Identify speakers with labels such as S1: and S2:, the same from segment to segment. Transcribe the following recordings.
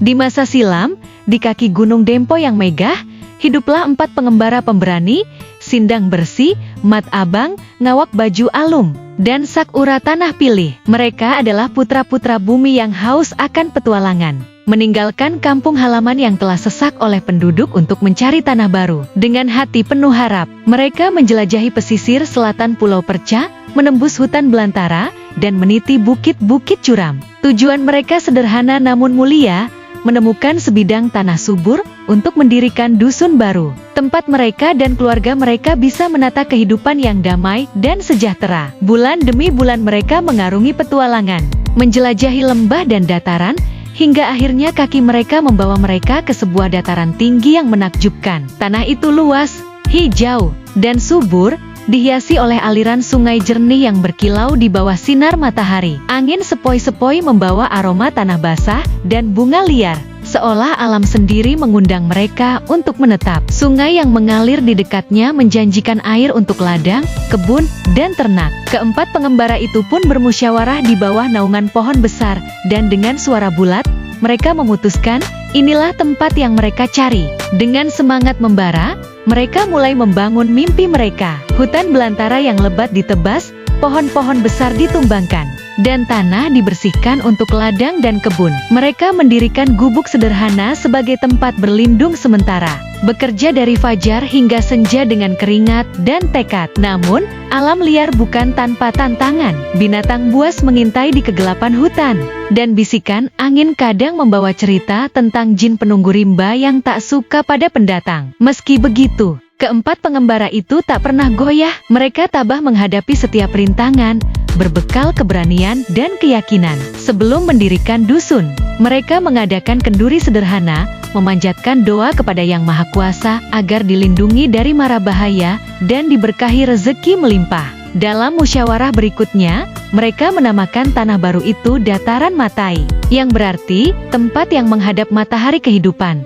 S1: Di masa silam, di kaki Gunung Dempo yang megah, hiduplah 4 pengembara pemberani, Sindang Bersih, Mat Abang, Ngawak Baju Alum, dan Sakura Tanah Pilih. Mereka adalah putra-putra bumi yang haus akan petualangan. Meninggalkan kampung halaman yang telah sesak oleh penduduk untuk mencari tanah baru. Dengan hati penuh harap, mereka menjelajahi pesisir selatan Pulau Perca, menembus hutan belantara, dan meniti bukit-bukit curam. Tujuan mereka sederhana namun mulia, menemukan sebidang tanah subur untuk mendirikan dusun baru. Tempat mereka dan keluarga mereka bisa menata kehidupan yang damai dan sejahtera. Bulan demi bulan mereka mengarungi petualangan, menjelajahi lembah dan dataran, hingga akhirnya kaki mereka membawa mereka ke sebuah dataran tinggi yang menakjubkan. Tanah itu luas, hijau, dan subur, dihiasi oleh aliran sungai jernih yang berkilau di bawah sinar matahari. Angin sepoi-sepoi membawa aroma tanah basah dan bunga liar, seolah alam sendiri mengundang mereka untuk menetap. Sungai yang mengalir di dekatnya menjanjikan air untuk ladang, kebun, dan ternak. Keempat pengembara itu pun bermusyawarah di bawah naungan pohon besar, dan dengan suara bulat, mereka memutuskan, inilah tempat yang mereka cari. Dengan semangat membara, mereka mulai membangun mimpi mereka. Hutan belantara yang lebat ditebas, pohon-pohon besar ditumbangkan, dan tanah dibersihkan untuk ladang dan kebun. Mereka mendirikan gubuk sederhana sebagai tempat berlindung sementara, bekerja dari fajar hingga senja dengan keringat dan tekad. Namun, alam liar bukan tanpa tantangan. Binatang buas mengintai di kegelapan hutan, dan bisikan angin kadang membawa cerita tentang jin penunggu rimba yang tak suka pada pendatang. Meski begitu, keempat pengembara itu tak pernah goyah. Mereka tabah menghadapi setiap rintangan, berbekal keberanian dan keyakinan. Sebelum mendirikan dusun, mereka mengadakan kenduri sederhana, memanjatkan doa kepada Yang Maha Kuasa agar dilindungi dari mara bahaya dan diberkahi rezeki melimpah. Dalam musyawarah berikutnya, mereka menamakan tanah baru itu Dataran Matai, yang berarti tempat yang menghadap matahari kehidupan.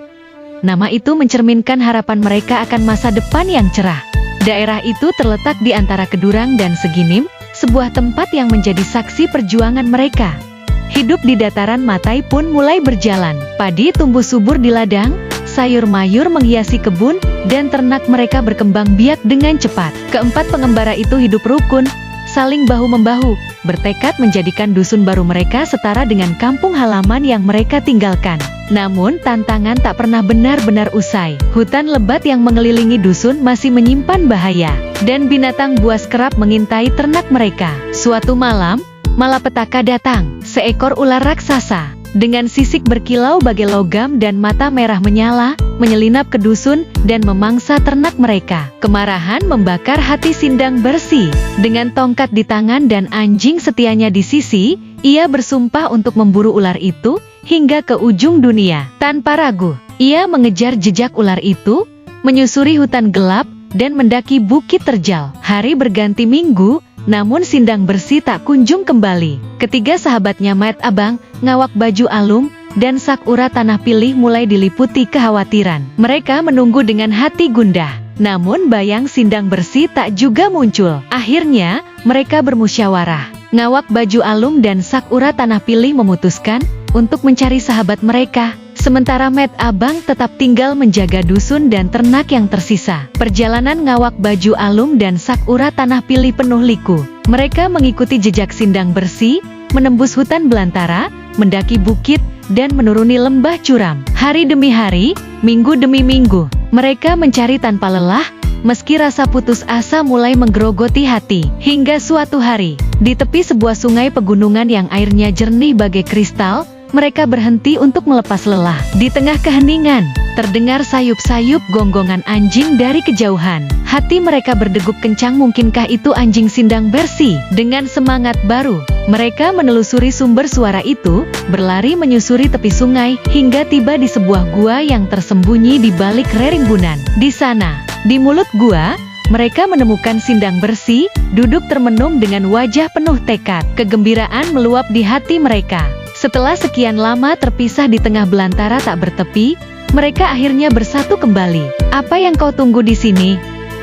S1: Nama itu mencerminkan harapan mereka akan masa depan yang cerah. Daerah itu terletak di antara Kedurang dan Seginim, sebuah tempat yang menjadi saksi perjuangan mereka. Hidup di Dataran Matai pun mulai berjalan. Padi tumbuh subur di ladang, sayur mayur menghiasi kebun, dan ternak mereka berkembang biak dengan cepat. Keempat pengembara itu hidup rukun, saling bahu-membahu, bertekad menjadikan dusun baru mereka setara dengan kampung halaman yang mereka tinggalkan. Namun tantangan tak pernah benar-benar usai. Hutan lebat yang mengelilingi dusun masih menyimpan bahaya, dan binatang buas kerap mengintai ternak mereka. Suatu malam, malapetaka datang. Seekor ular raksasa, dengan sisik berkilau bagai logam dan mata merah menyala, menyelinap ke dusun dan memangsa ternak mereka. Kemarahan membakar hati Sindang Bersih. Dengan tongkat di tangan dan anjing setianya di sisi, ia bersumpah untuk memburu ular itu hingga ke ujung dunia. Tanpa ragu, ia mengejar jejak ular itu, menyusuri hutan gelap, dan mendaki bukit terjal. Hari berganti minggu, namun Sindang Bersih tak kunjung kembali. Ketiga sahabatnya Mat Abang, Ngawak Baju Alum, dan Sakura Tanah Pilih mulai diliputi kekhawatiran. Mereka menunggu dengan hati gundah. Namun bayang Sindang Bersih tak juga muncul. Akhirnya, mereka bermusyawarah. Ngawak Baju Alum dan Sakura Tanah Pilih memutuskan untuk mencari sahabat mereka. Sementara Mat Abang tetap tinggal menjaga dusun dan ternak yang tersisa. Perjalanan Ngawak Baju Alum dan Sakura Tanah Pilih penuh liku. Mereka mengikuti jejak Sindang Bersih, menembus hutan belantara, mendaki bukit, dan menuruni lembah curam. Hari demi hari, minggu demi minggu, mereka mencari tanpa lelah, meski rasa putus asa mulai menggerogoti hati. Hingga suatu hari, di tepi sebuah sungai pegunungan yang airnya jernih bagai kristal, mereka berhenti untuk melepas lelah. Di tengah keheningan, terdengar sayup-sayup gonggongan anjing dari kejauhan. Hati mereka berdegup kencang, mungkinkah itu anjing Sindang Bersih? Dengan semangat baru, mereka menelusuri sumber suara itu, berlari menyusuri tepi sungai, hingga tiba di sebuah gua yang tersembunyi di balik rerimbunan. Di sana, di mulut gua, mereka menemukan Sindang Bersih, duduk termenung dengan wajah penuh tekad. Kegembiraan meluap di hati mereka. Setelah sekian lama terpisah di tengah belantara tak bertepi, mereka akhirnya bersatu kembali. "Apa yang kau tunggu di sini?"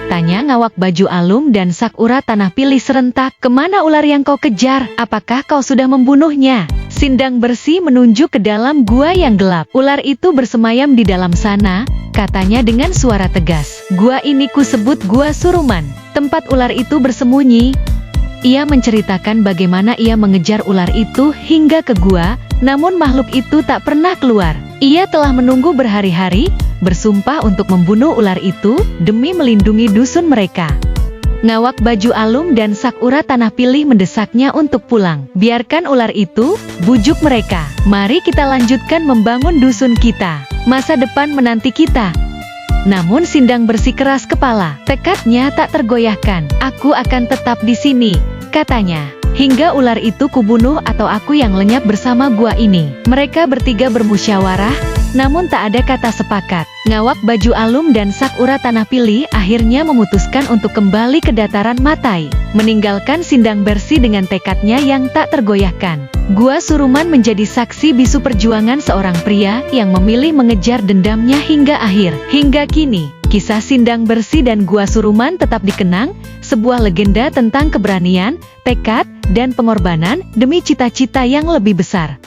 S1: tanya Ngawak Baju Alum dan Sakura Tanah Pilih serentak. "Kemana ular yang kau kejar? Apakah kau sudah membunuhnya?" Sindang Bersih menunjuk ke dalam gua yang gelap. Ular itu bersemayam di dalam sana, katanya dengan suara tegas. Gua ini kusebut Gua Suruman. Tempat ular itu bersembunyi. Ia menceritakan bagaimana ia mengejar ular itu hingga ke gua, namun makhluk itu tak pernah keluar. Ia telah menunggu berhari-hari, bersumpah untuk membunuh ular itu demi melindungi dusun mereka. Ngawak Baju Alum dan Sakura Tanah Pilih mendesaknya untuk pulang. Biarkan ular itu, bujuk mereka. Mari kita lanjutkan membangun dusun kita. Masa depan menanti kita. Namun Sindang Bersih keras kepala. Tekadnya tak tergoyahkan. Aku akan tetap di sini, katanya. Hingga ular itu kubunuh atau aku yang lenyap bersama gua ini. Mereka bertiga bermusyawarah, namun tak ada kata sepakat. Ngawak Baju Alum dan Sakura Tanah Pilih akhirnya memutuskan untuk kembali ke dataran Matai, meninggalkan Sindang Bersih dengan tekadnya yang tak tergoyahkan. Gua Suruman menjadi saksi bisu perjuangan seorang pria yang memilih mengejar dendamnya hingga akhir. Hingga kini, kisah Sindang Bersih dan Gua Suruman tetap dikenang, sebuah legenda tentang keberanian, tekad, dan pengorbanan demi cita-cita yang lebih besar.